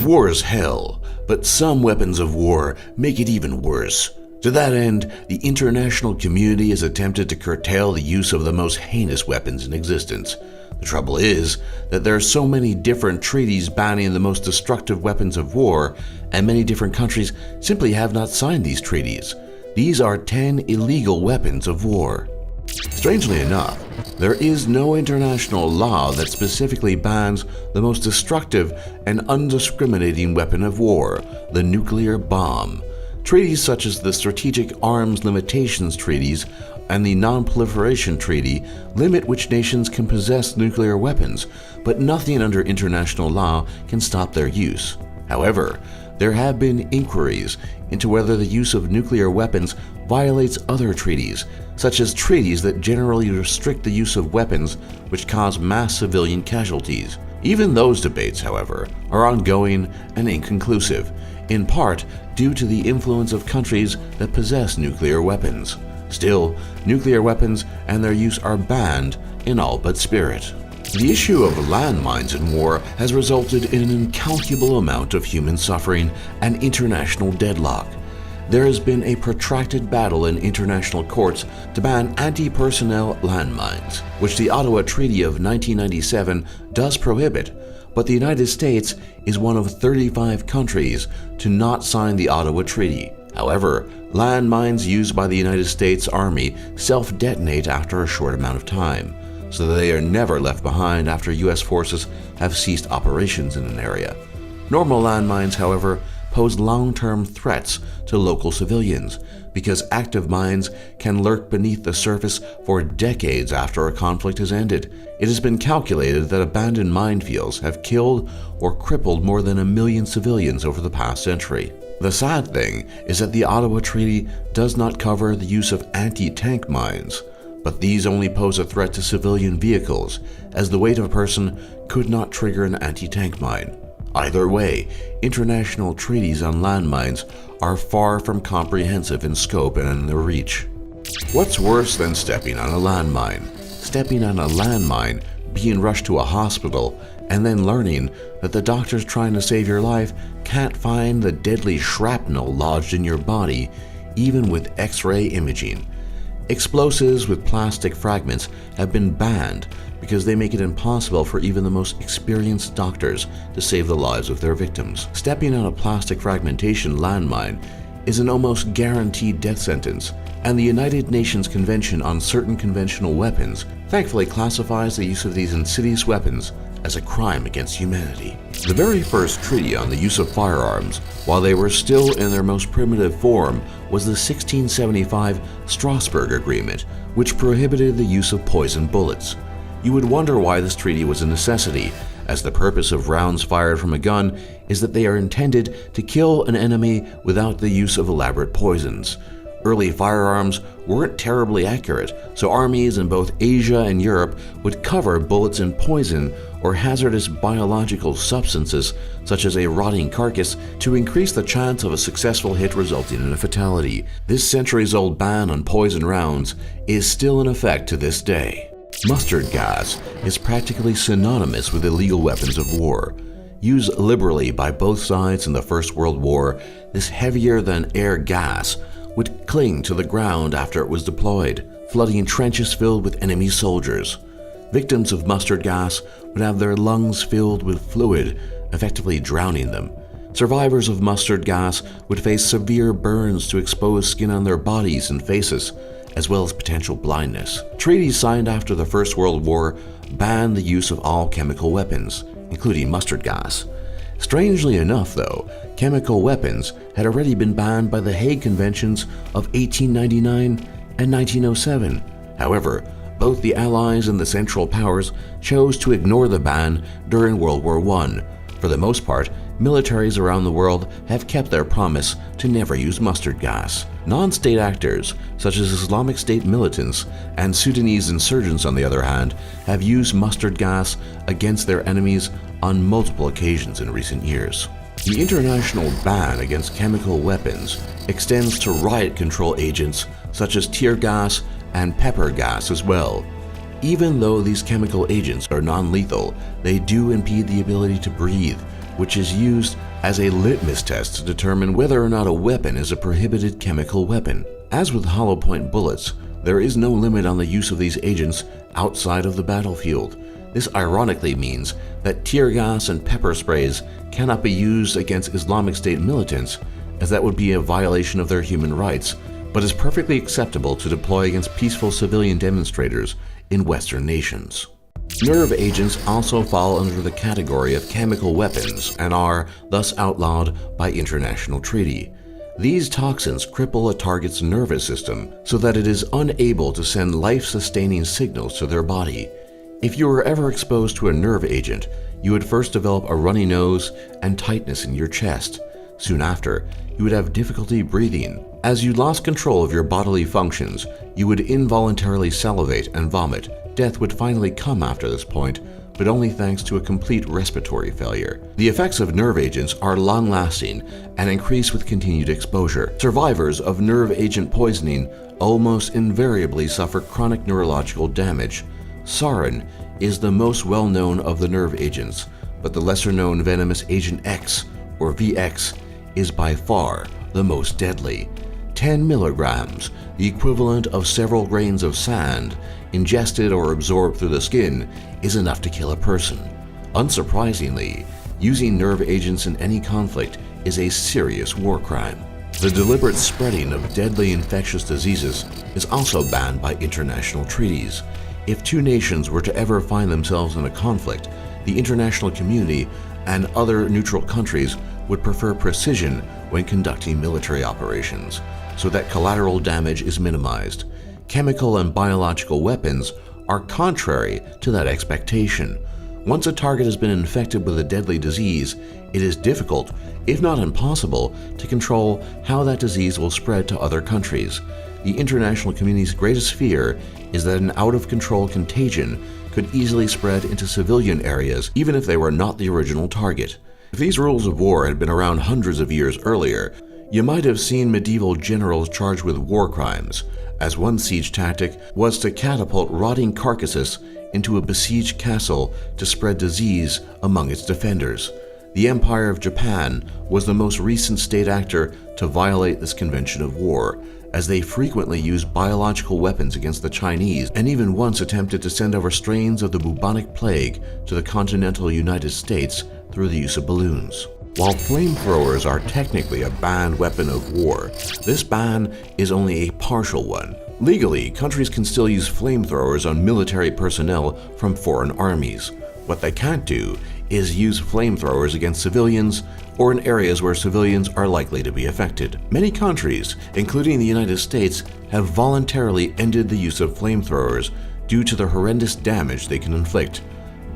War is hell, but some weapons of war make it even worse. To that end, the international community has attempted to curtail the use of the most heinous weapons in existence. The trouble is that there are so many different treaties banning the most destructive weapons of war, and many different countries simply have not signed these treaties. These are 10 illegal weapons of war. Strangely enough, there is no international law that specifically bans the most destructive and undiscriminating weapon of war, the nuclear bomb. Treaties such as the Strategic Arms Limitations Treaties and the Non-Proliferation Treaty limit which nations can possess nuclear weapons, but nothing under international law can stop their use. However, there have been inquiries into whether the use of nuclear weapons violates other treaties, such as treaties that generally restrict the use of weapons which cause mass civilian casualties. Even those debates, however, are ongoing and inconclusive, in part due to the influence of countries that possess nuclear weapons. Still, nuclear weapons and their use are banned in all but spirit. The issue of landmines in war has resulted in an incalculable amount of human suffering and international deadlock. There has been a protracted battle in international courts to ban anti-personnel landmines, which the Ottawa Treaty of 1997 does prohibit, but the United States is one of 35 countries to not sign the Ottawa Treaty. However, landmines used by the United States Army self-detonate after a short amount of time, so that they are never left behind after U.S. forces have ceased operations in an area. Normal landmines, however, pose long-term threats to local civilians because active mines can lurk beneath the surface for decades after a conflict has ended. It has been calculated that abandoned minefields have killed or crippled more than 1 million civilians over the past century. The sad thing is that the Ottawa Treaty does not cover the use of anti-tank mines, but these only pose a threat to civilian vehicles, as the weight of a person could not trigger an anti-tank mine. Either way, international treaties on landmines are far from comprehensive in scope and in their reach. What's worse than stepping on a landmine? Stepping on a landmine, being rushed to a hospital, and then learning that the doctors trying to save your life can't find the deadly shrapnel lodged in your body, even with X-ray imaging. Explosives with plastic fragments have been banned because they make it impossible for even the most experienced doctors to save the lives of their victims. Stepping on a plastic fragmentation landmine is an almost guaranteed death sentence, and the United Nations Convention on Certain Conventional Weapons thankfully classifies the use of these insidious weapons as a crime against humanity. The very first treaty on the use of firearms, while they were still in their most primitive form, was the 1675 Strasbourg Agreement, which prohibited the use of poison bullets. You would wonder why this treaty was a necessity, as the purpose of rounds fired from a gun is that they are intended to kill an enemy without the use of elaborate poisons. Early firearms weren't terribly accurate, so armies in both Asia and Europe would cover bullets in poison or hazardous biological substances such as a rotting carcass to increase the chance of a successful hit resulting in a fatality. This centuries-old ban on poison rounds is still in effect to this day. Mustard gas is practically synonymous with illegal weapons of war. Used liberally by both sides in the First World War, this heavier-than-air gas would cling to the ground after it was deployed, flooding trenches filled with enemy soldiers. Victims of mustard gas would have their lungs filled with fluid, effectively drowning them. Survivors of mustard gas would face severe burns to exposed skin on their bodies and faces, as well as potential blindness. Treaties signed after the First World War banned the use of all chemical weapons, including mustard gas. Strangely enough, though, chemical weapons had already been banned by the Hague Conventions of 1899 and 1907. However, both the Allies and the Central Powers chose to ignore the ban during World War I. For the most part, militaries around the world have kept their promise to never use mustard gas. Non-state actors, such as Islamic State militants and Sudanese insurgents on the other hand, have used mustard gas against their enemies on multiple occasions in recent years. The international ban against chemical weapons extends to riot control agents such as tear gas and pepper gas as well. Even though these chemical agents are non-lethal, they do impede the ability to breathe, which is used as a litmus test to determine whether or not a weapon is a prohibited chemical weapon. As with hollow point bullets, there is no limit on the use of these agents outside of the battlefield. This ironically means that tear gas and pepper sprays cannot be used against Islamic State militants, as that would be a violation of their human rights, but is perfectly acceptable to deploy against peaceful civilian demonstrators in Western nations. Nerve agents also fall under the category of chemical weapons and are thus outlawed by international treaty. These toxins cripple a target's nervous system so that it is unable to send life-sustaining signals to their body. If you were ever exposed to a nerve agent, you would first develop a runny nose and tightness in your chest. Soon after, you would have difficulty breathing. As you lost control of your bodily functions, you would involuntarily salivate and vomit. Death would finally come after this point, but only thanks to a complete respiratory failure. The effects of nerve agents are long-lasting and increase with continued exposure. Survivors of nerve agent poisoning almost invariably suffer chronic neurological damage. Sarin is the most well-known of the nerve agents, but the lesser-known venomous agent X, or VX, is by far the most deadly. 10 milligrams, the equivalent of several grains of sand, ingested or absorbed through the skin, is enough to kill a person. Unsurprisingly, using nerve agents in any conflict is a serious war crime. The deliberate spreading of deadly infectious diseases is also banned by international treaties. If two nations were to ever find themselves in a conflict, the international community and other neutral countries would prefer precision when conducting military operations, so that collateral damage is minimized. Chemical and biological weapons are contrary to that expectation. Once a target has been infected with a deadly disease, it is difficult, if not impossible, to control how that disease will spread to other countries. The international community's greatest fear is that an out-of-control contagion could easily spread into civilian areas, even if they were not the original target. If these rules of war had been around hundreds of years earlier, you might have seen medieval generals charged with war crimes, as one siege tactic was to catapult rotting carcasses into a besieged castle to spread disease among its defenders. The Empire of Japan was the most recent state actor to violate this convention of war, as they frequently used biological weapons against the Chinese and even once attempted to send over strains of the bubonic plague to the continental United States through the use of balloons. While flamethrowers are technically a banned weapon of war, this ban is only a partial one. Legally, countries can still use flamethrowers on military personnel from foreign armies. What they can't do is use flamethrowers against civilians or in areas where civilians are likely to be affected. Many countries, including the United States, have voluntarily ended the use of flamethrowers due to the horrendous damage they can inflict.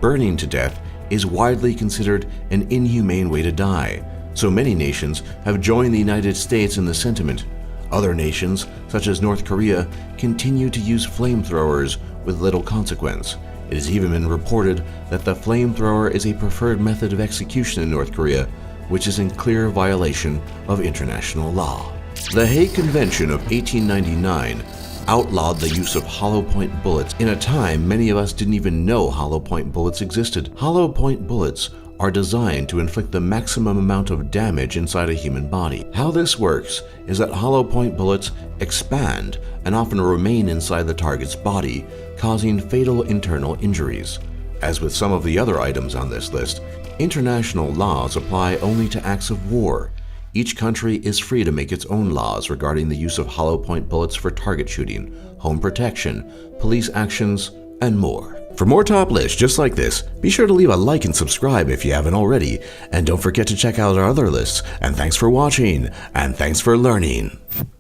Burning to death is widely considered an inhumane way to die, so many nations have joined the United States in the sentiment. Other nations, such as North Korea, continue to use flamethrowers with little consequence. It has even been reported that the flamethrower is a preferred method of execution in North Korea, which is in clear violation of international law. The Hague Convention of 1899 outlawed the use of hollow point bullets in a time many of us didn't even know hollow point bullets existed. Hollow point bullets are designed to inflict the maximum amount of damage inside a human body. How this works is that hollow point bullets expand and often remain inside the target's body, causing fatal internal injuries. As with some of the other items on this list, international laws apply only to acts of war. Each country is free to make its own laws regarding the use of hollow point bullets for target shooting, home protection, police actions, and more. For more top lists just like this, be sure to leave a like and subscribe if you haven't already, and don't forget to check out our other lists. And thanks for watching, and thanks for learning.